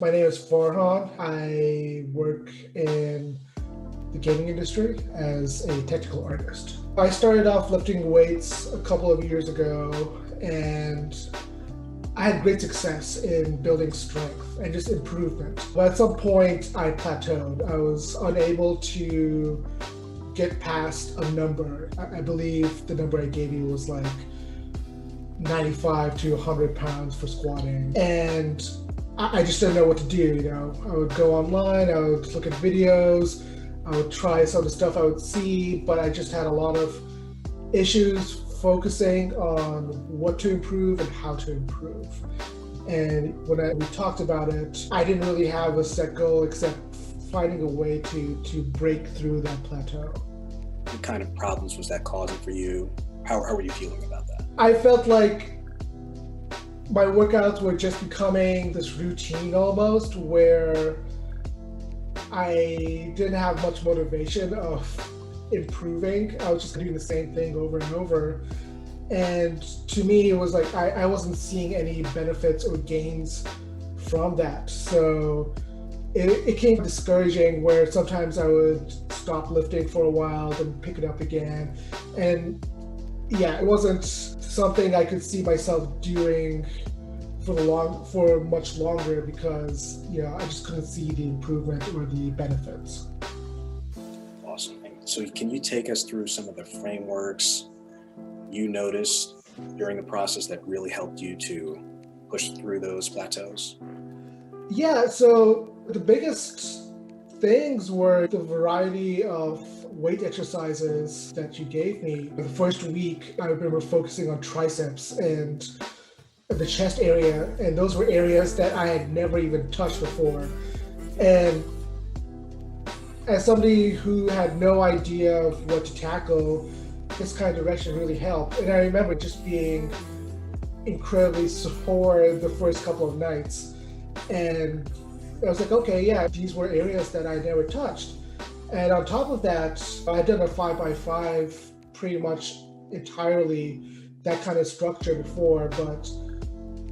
My name is Farhan. I work in the gaming industry as a technical artist. I started off lifting weights a couple of years ago, and I had great success in building strength and just improvement. But at some point, I plateaued. I was unable to get past a number. I believe the number I gave you was like 95 to 100 pounds for squatting. And I just didn't know what to do. I would go online, I would look at videos, I would try some of the stuff I would see, but I just had a lot of issues focusing on what to improve and how to improve. And when we talked about it, I didn't really have a set goal except finding a way to break through that plateau. What kind of problems was that causing for you? How were you feeling about that? I felt like my workouts were just becoming this routine almost, where I didn't have much motivation of improving. I was just doing the same thing over and over. And to me, it was like I wasn't seeing any benefits or gains from that. So it became discouraging, where sometimes I would stop lifting for a while, then pick it up again. And yeah, it wasn't something I could see myself doing for much longer, because I just couldn't see the improvement or the benefits. Awesome. So can you take us through some of the frameworks you noticed during the process that really helped you to push through those plateaus? Yeah, so the biggest things were the variety of weight exercises that you gave me. The first week, I remember focusing on triceps and the chest area, and those were areas that I had never even touched before. And as somebody who had no idea of what to tackle, this kind of direction really helped. And I remember just being incredibly sore the first couple of nights. And I was like, okay, yeah, these were areas that I never touched. And on top of that, I'd done a 5x5 pretty much entirely, that kind of structure before, but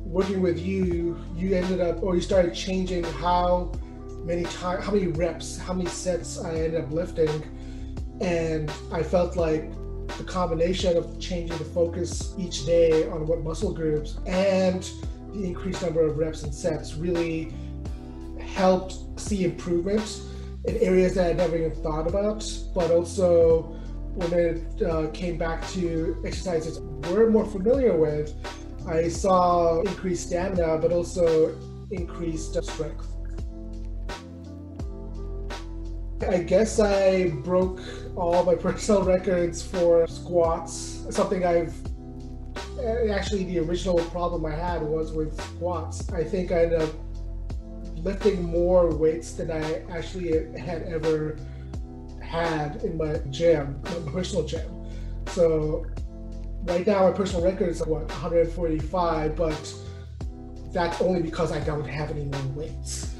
working with you ended up, or you started changing how many reps, how many sets I ended up lifting. And I felt like the combination of changing the focus each day on what muscle groups and the increased number of reps and sets really helped see improvement in areas that I never even thought about. But also when it came back to exercises we're more familiar with, I saw increased stamina, but also increased strength. I guess I broke all my personal records for squats, something actually the original problem I had was with squats. I think I ended up lifting more weights than I actually had ever had in my gym, my personal gym. So right now my personal record is 145, but that's only because I don't have any more weights.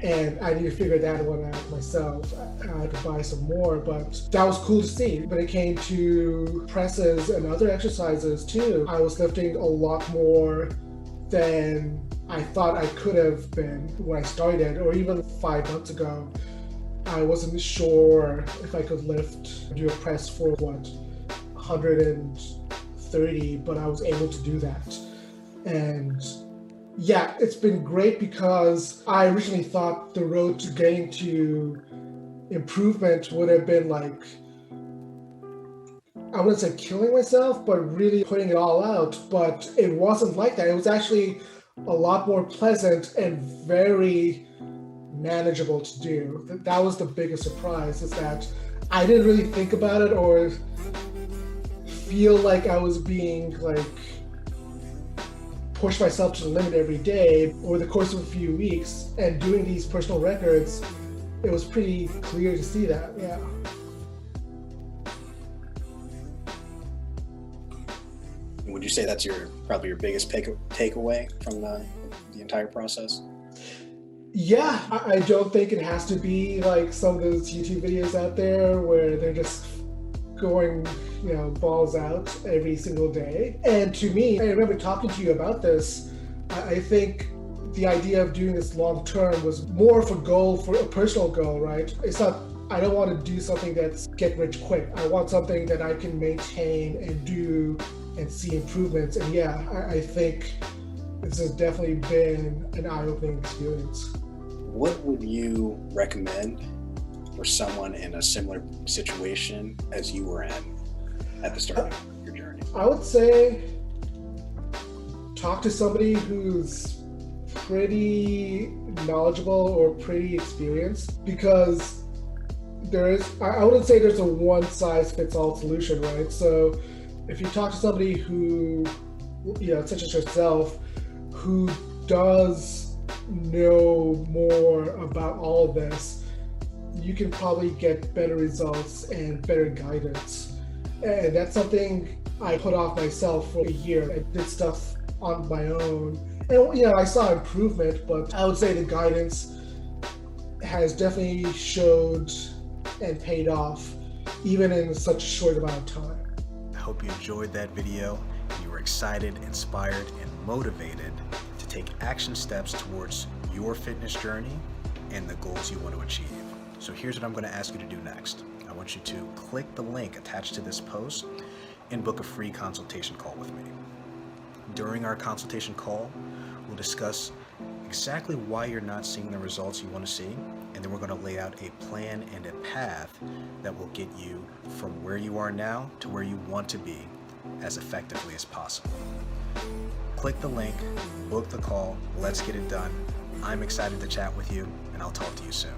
And I need to figure that one out myself. I had to buy some more, but that was cool to see. When it came to presses and other exercises too, I was lifting a lot more than I thought I could have been when I started, or even 5 months ago. I wasn't sure if I could do a press for 130, but I was able to do that. And yeah, it's been great, because I originally thought the road to getting to improvement would have been like, I wouldn't say killing myself, but really putting it all out. But it wasn't like that. It was actually a lot more pleasant and very manageable to do. That was the biggest surprise, is that I didn't really think about it or feel like I was being push myself to the limit every day over the course of a few weeks. And doing these personal records, it was pretty clear to see that. Yeah. Would you say that's probably your biggest takeaway from the entire process? Yeah, I don't think it has to be like some of those YouTube videos out there where they're just going, balls out every single day. And to me, I remember talking to you about this. I think the idea of doing this long term was more of a goal, for a personal goal, right? It's not, I don't want to do something that's get rich quick. I want something that I can maintain and do and see improvements. And yeah, I think this has definitely been an eye-opening experience. What would you recommend for someone in a similar situation as you were in at the start of your journey? I would say talk to somebody who's pretty knowledgeable or pretty experienced, because I wouldn't say there's a one-size-fits-all solution, right? So if you talk to somebody who, such as yourself, who does know more about all of this, you can probably get better results and better guidance. And that's something I put off myself for a year. I did stuff on my own. And I saw improvement, but I would say the guidance has definitely showed and paid off, even in such a short amount of time. I hope you enjoyed that video and you were excited, inspired, and motivated to take action steps towards your fitness journey and the goals you want to achieve. So here's what I'm going to ask you to do next. I want you to click the link attached to this post and book a free consultation call with me. During our consultation call, we'll discuss exactly why you're not seeing the results you want to see, and then we're going to lay out a plan and a path that will get you from where you are now to where you want to be as effectively as possible. Click the link, book the call, let's get it done. I'm excited to chat with you, and I'll talk to you soon.